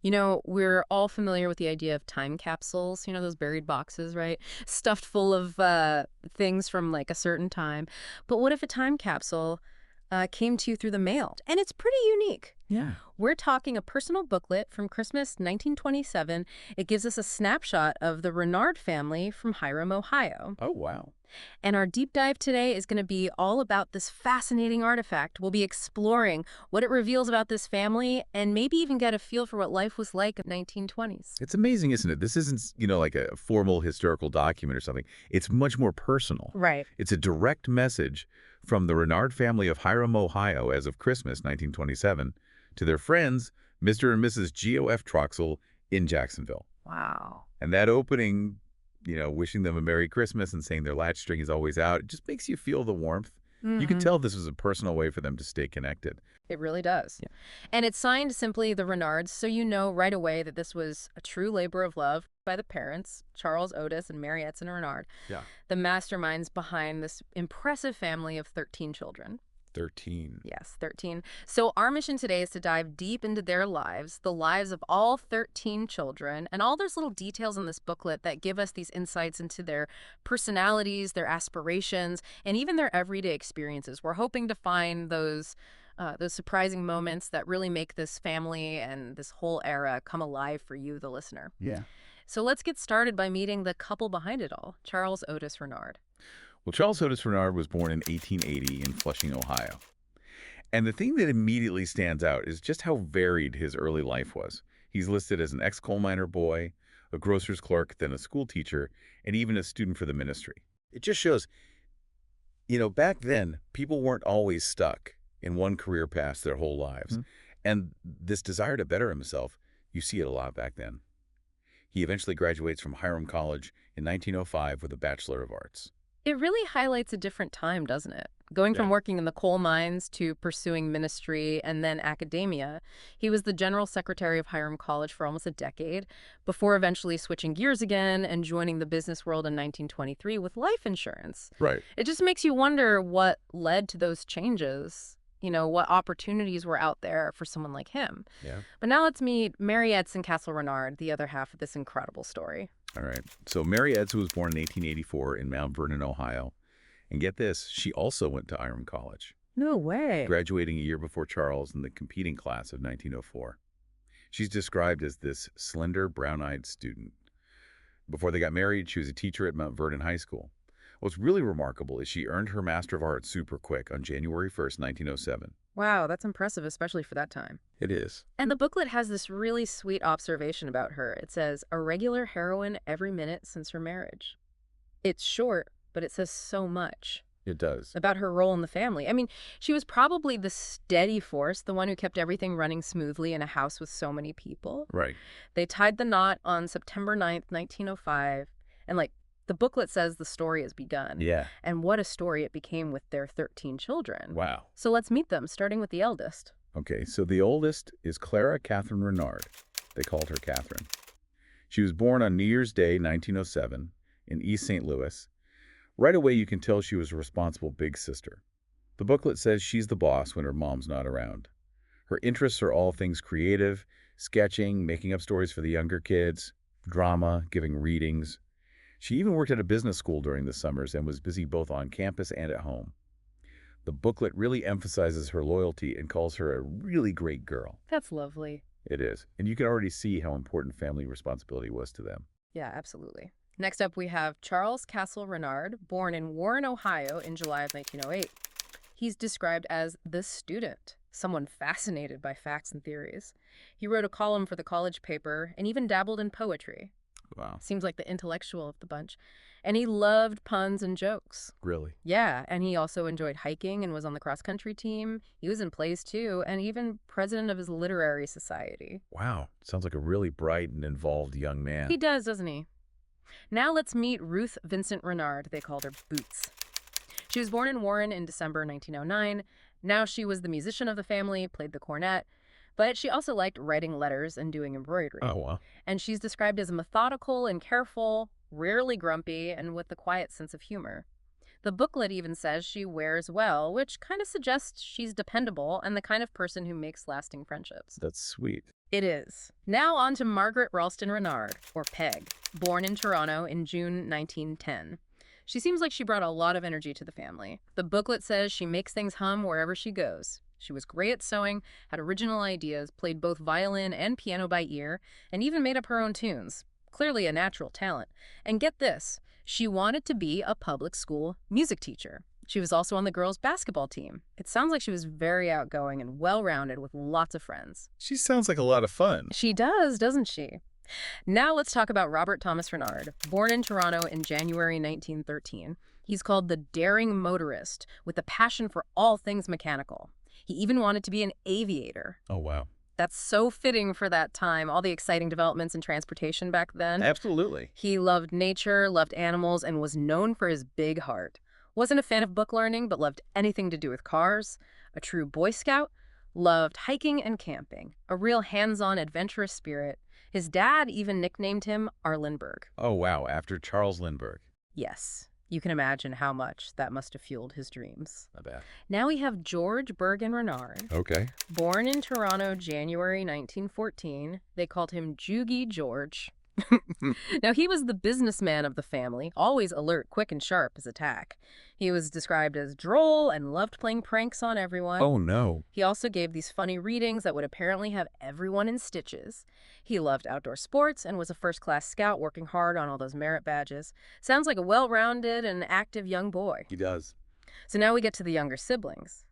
You know, we're all familiar with the idea of time capsules, those buried boxes, right? Stuffed full of things from like a certain time. But what if a time capsule came to you through the mail? And it's pretty unique. Yeah. We're talking a personal booklet from Christmas 1927. It gives us a snapshot of the Reynard family from Hiram, Ohio. Oh, wow. And our deep dive today is going to be all about this fascinating artifact. We'll be exploring what it reveals about this family and maybe even get a feel for what life was like in the 1920s. It's amazing, isn't it? This isn't, like a formal historical document or something. It's much more personal. Right. It's a direct message from the Reynard family of Hiram, Ohio, as of Christmas 1927, to their friends, Mr. and Mrs. G.O.F. Troxel in Jacksonville. Wow. And that opening, wishing them a Merry Christmas and saying their latch string is always out, it just makes you feel the warmth. You can tell this was a personal way for them to stay connected. It really does. Yeah. And it's signed simply the Reynards, so you know right away that this was a true labor of love by the parents, Charles Otis and Mary Edson Reynard, Yeah. the masterminds behind this impressive family of 13 children. 13. Yes, 13. So our mission today is to dive deep into their lives, the lives of all 13 children, and all those little details in this booklet that give us these insights into their personalities, their aspirations, and even their everyday experiences. We're hoping to find those surprising moments that really make this family and this whole era come alive for you, the listener. Yeah. So let's get started by meeting the couple behind it all, Charles Otis Reynard. Well, Charles Otis Reynard was born in 1880 in Flushing, Ohio. And the thing that immediately stands out is just how varied his early life was. He's listed as an ex-coal miner boy, a grocer's clerk, then a school teacher, and even a student for the ministry. It just shows, back then, people weren't always stuck in one career path their whole lives. And this desire to better himself, you see it a lot back then. He eventually graduates from Hiram College in 1905 with a Bachelor of Arts. It really highlights a different time, doesn't it? Going from Yeah. working in the coal mines to pursuing ministry and then academia. He was the general secretary of Hiram College for almost a decade before eventually switching gears again and joining the business world in 1923 with life insurance. Right. It just makes you wonder what led to those changes, what opportunities were out there for someone like him. Yeah. But now let's meet Mary Edson Cassil Reynard, the other half of this incredible story. All right. So Mary Edson was born in 1884 in Mount Vernon, Ohio. And get this, she also went to Hiram College, No way. graduating a year before Charles in the competing class of 1904. She's described as this slender, brown-eyed student. Before they got married, she was a teacher at Mount Vernon High School. What's really remarkable is she earned her Master of Arts super quick on January 1st, 1907. Wow, that's impressive, especially for that time. It is. And the booklet has this really sweet observation about her. It says, a regular heroine every minute since her marriage. It's short, but it says so much It does. about her role in the family. I mean, she was probably the steady force, the one who kept everything running smoothly in a house with so many people. Right. They tied the knot on September 9th, 1905, and the booklet says the story has begun. Yeah. And what a story it became with their 13 children. Wow. So let's meet them, starting with the eldest. Okay, so the oldest is Clara Catherine Reynard. They called her Catherine. She was born on New Year's Day, 1907, in East St. Louis. Right away, you can tell she was a responsible big sister. The booklet says she's the boss when her mom's not around. Her interests are all things creative, sketching, making up stories for the younger kids, drama, giving readings. She even worked at a business school during the summers and was busy both on campus and at home. The booklet really emphasizes her loyalty and calls her a really great girl. That's lovely. It is. And you can already see how important family responsibility was to them. Yeah, absolutely. Next up, we have Charles Cassil Reynard, born in Warren, Ohio in July of 1908. He's described as the student, someone fascinated by facts and theories. He wrote a column for the college paper and even dabbled in poetry. Wow. Seems like the intellectual of the bunch. And he loved puns and jokes. Really? Yeah, and he also enjoyed hiking and was on the cross-country team. He was in plays, too, and even president of his literary society. Wow. Sounds like a really bright and involved young He man. does, doesn't he? Now let's meet Ruth Vincent Reynard. They called her Boots. She was born in Warren in December 1909. Now she was the musician of the family, played the cornet, but she also liked writing letters and doing embroidery. Oh, wow. And she's described as methodical and careful, rarely grumpy, and with a quiet sense of humor. The booklet even says she wears well, which kind of suggests she's dependable and the kind of person who makes lasting friendships. That's sweet. It is. Now on to Margaret Ralston Reynard, or Peg, born in Toronto in June 1910. She seems like she brought a lot of energy to the family. The booklet says she makes things hum wherever she goes. She was great at sewing, had original ideas, played both violin and piano by ear, and even made up her own tunes. Clearly a natural talent. And get this, she wanted to be a public school music teacher. She was also on the girls' basketball team. It sounds like she was very outgoing and well-rounded with lots of friends. She sounds like a lot of fun. She does, doesn't she? Now let's talk about Robert Thomas Reynard, born in Toronto in January 1913. He's called the daring motorist with a passion for all things mechanical. He even wanted to be an aviator. Oh, wow. That's so fitting for that time, all the exciting developments in transportation back then. Absolutely. He loved nature, loved animals, and was known for his big heart. Wasn't a fan of book learning, but loved anything to do with cars. A true Boy Scout. Loved hiking and camping. A real hands-on, adventurous spirit. His dad even nicknamed him R. Lindbergh. Oh, wow. After Charles Lindbergh. Yes, you can imagine how much that must have fueled his dreams. I bet. Now we have George Bergen Renard. Okay. Born in Toronto, January 1914. They called him Joogie George. Now, he was the businessman of the family, always alert, quick, and sharp as attack. He was described as droll and loved playing pranks on everyone. Oh, no. He also gave these funny readings that would apparently have everyone in stitches. He loved outdoor sports and was a first-class scout working hard on all those merit badges. Sounds like a well-rounded and active young boy. He does. So now we get to the younger siblings.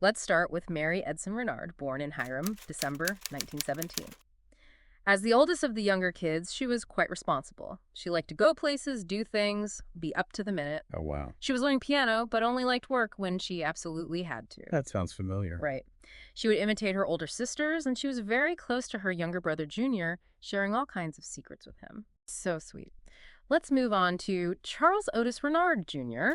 Let's start with Mary Edson Reynard, born in Hiram, December 1917. As the oldest of the younger kids, she was quite responsible. She liked to go places, do things, be up to the minute. Oh, wow. She was learning piano, but only liked work when she absolutely had to. That sounds familiar. Right. She would imitate her older sisters, and she was very close to her younger brother, Junior, sharing all kinds of secrets with him. So sweet. Let's move on to Charles Otis Reynard, Jr.,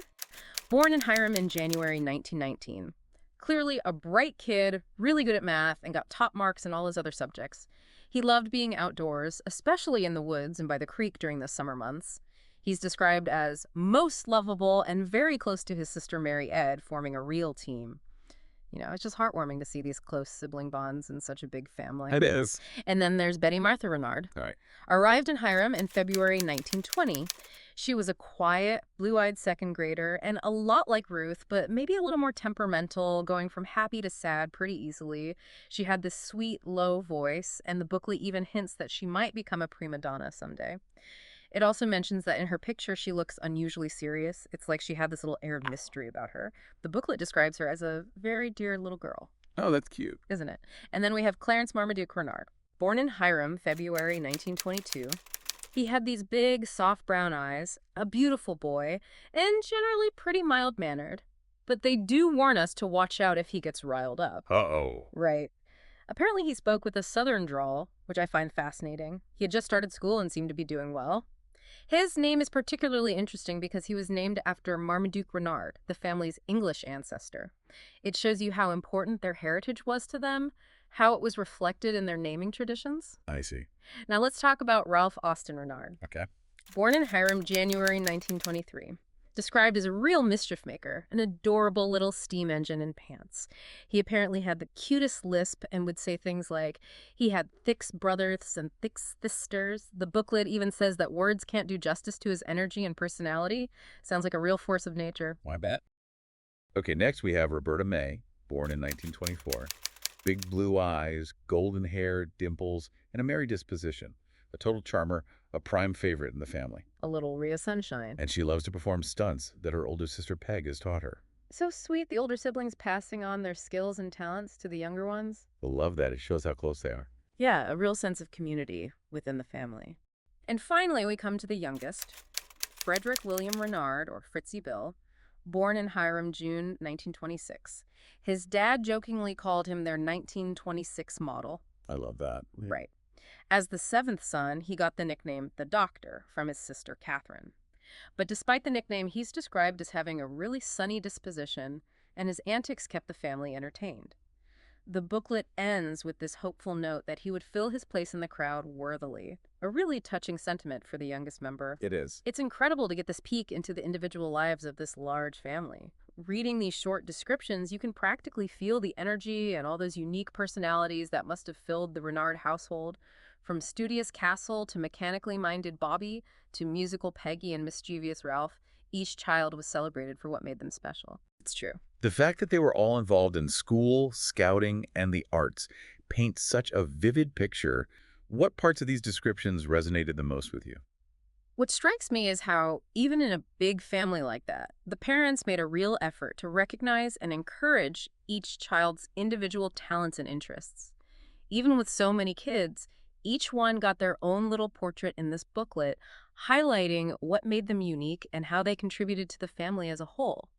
born in Hiram in January 1919. Clearly a bright kid, really good at math, and got top marks in all his other subjects. He loved being outdoors, especially in the woods and by the creek during the summer months. He's described as most lovable and very close to his sister Mary Ed, forming a real team. You know, it's just heartwarming to see these close sibling bonds in such a big family. It is. And then there's Betty Martha Renard. All right. Arrived in Hiram in February 1920. She was a quiet, blue-eyed second grader and a lot like Ruth, but maybe a little more temperamental, going from happy to sad pretty easily. She had this sweet, low voice, and the booklet even hints that she might become a prima donna someday. It also mentions that in her picture, she looks unusually serious. It's like she had this little air of mystery about her. The booklet describes her as a very dear little girl. Oh, that's cute. Isn't it? And then we have Clarence Marmaduke Renard. Born in Hiram, February 1922. He had these big, soft brown eyes, a beautiful boy, and generally pretty mild-mannered. But they do warn us to watch out if he gets riled up. Uh-oh. Right. Apparently he spoke with a southern drawl, which I find fascinating. He had just started school and seemed to be doing well. His name is particularly interesting because he was named after Marmaduke Renard, the family's English ancestor. It shows you how important their heritage was to them, how it was reflected in their naming traditions. I see. Now let's talk about Ralph Austin Renard. Okay. Born in Hiram, January 1923. Described as a real mischief maker, an adorable little steam engine in pants. He apparently had the cutest lisp and would say things like, he had thick brothers and thick sisters. The booklet even says that words can't do justice to his energy and personality. Sounds like a real force of nature. Why bet? Okay, next we have Roberta May, born in 1924. Big blue eyes, golden hair, dimples, and a merry disposition. A total charmer, a prime favorite in the family. A little ray of sunshine. And she loves to perform stunts that her older sister Peg has taught her. So sweet, the older siblings passing on their skills and talents to the younger ones. We'll love that. It shows how close they are. Yeah, a real sense of community within the family. And finally, we come to the youngest, Frederick William Reynard, or Fritzy Bill, born in Hiram, June 1926. His dad jokingly called him their 1926 model. I love that. Right. As the seventh son, he got the nickname the Doctor from his sister Catherine. But despite the nickname, he's described as having a really sunny disposition, and his antics kept the family entertained. The booklet ends with this hopeful note that he would fill his place in the crowd worthily. A really touching sentiment for the youngest member. It is. It's incredible to get this peek into the individual lives of this large family. Reading these short descriptions, you can practically feel the energy and all those unique personalities that must have filled the Reynard household. From studious Cassil to mechanically minded Bobby to musical Peggy and mischievous Ralph, each child was celebrated for what made them special. It's true. The fact that they were all involved in school, scouting, and the arts paints such a vivid picture. What parts of these descriptions resonated the most with you? What strikes me is how, even in a big family like that, the parents made a real effort to recognize and encourage each child's individual talents and interests. Even with so many kids, each one got their own little portrait in this booklet, highlighting what made them unique and how they contributed to the family as a whole.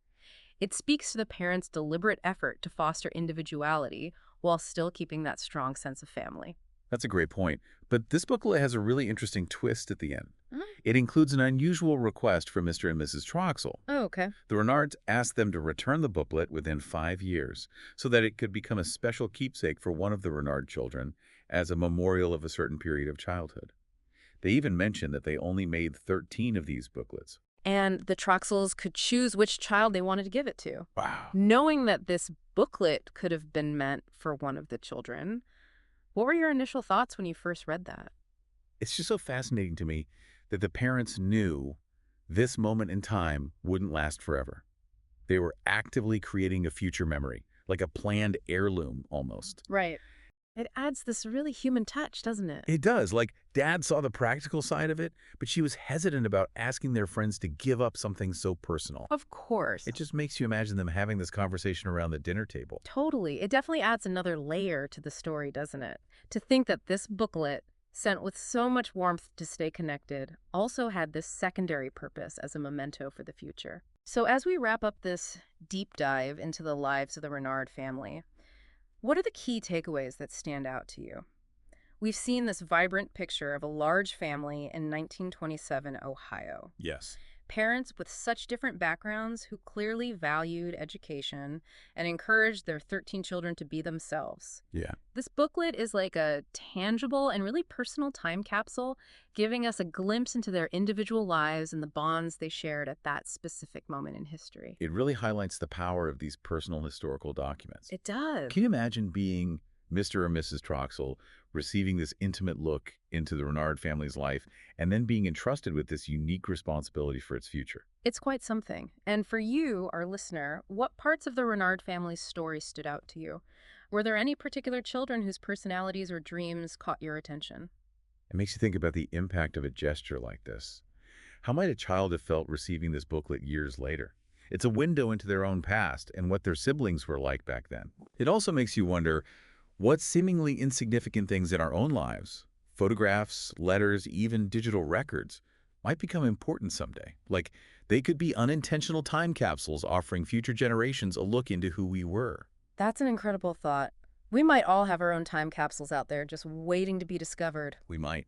It speaks to the parents' deliberate effort to foster individuality while still keeping that strong sense of family. That's a great point. But this booklet has a really interesting twist at the end. Mm. It includes an unusual request from Mr. and Mrs. Troxel. Oh, okay. The Reynards asked them to return the booklet within 5 years so that it could become a special keepsake for one of the Reynard children as a memorial of a certain period of childhood. They even mentioned that they only made 13 of these booklets. And the Troxels could choose which child they wanted to give it to. Wow. Knowing that this booklet could have been meant for one of the children, what were your initial thoughts when you first read that? It's just so fascinating to me that the parents knew this moment in time wouldn't last forever. They were actively creating a future memory, like a planned heirloom almost. Right. It adds this really human touch, doesn't it? It does. Like, Dad saw the practical side of it, but she was hesitant about asking their friends to give up something so personal. Of course. It just makes you imagine them having this conversation around the dinner table. Totally. It definitely adds another layer to the story, doesn't it? To think that this booklet, sent with so much warmth to stay connected, also had this secondary purpose as a memento for the future. So as we wrap up this deep dive into the lives of the Reynard family, what are the key takeaways that stand out to you? We've seen this vibrant picture of a large family in 1927 Ohio. Yes. Parents with such different backgrounds who clearly valued education and encouraged their 13 children to be themselves. Yeah. This booklet is like a tangible and really personal time capsule, giving us a glimpse into their individual lives and the bonds they shared at that specific moment in history. It really highlights the power of these personal historical documents. It does. Can you imagine being Mr. or Mrs. Troxel, receiving this intimate look into the Reynard family's life, and then being entrusted with this unique responsibility for its future? It's quite something. And for you, our listener, what parts of the Reynard family's story stood out to you? Were there any particular children whose personalities or dreams caught your attention? It makes you think about the impact of a gesture like this. How might a child have felt receiving this booklet years later? It's a window into their own past and what their siblings were like back then. It also makes you wonder what seemingly insignificant things in our own lives, photographs, letters, even digital records, might become important someday. Like, they could be unintentional time capsules offering future generations a look into who we were. That's an incredible thought. We might all have our own time capsules out there just waiting to be discovered. We might.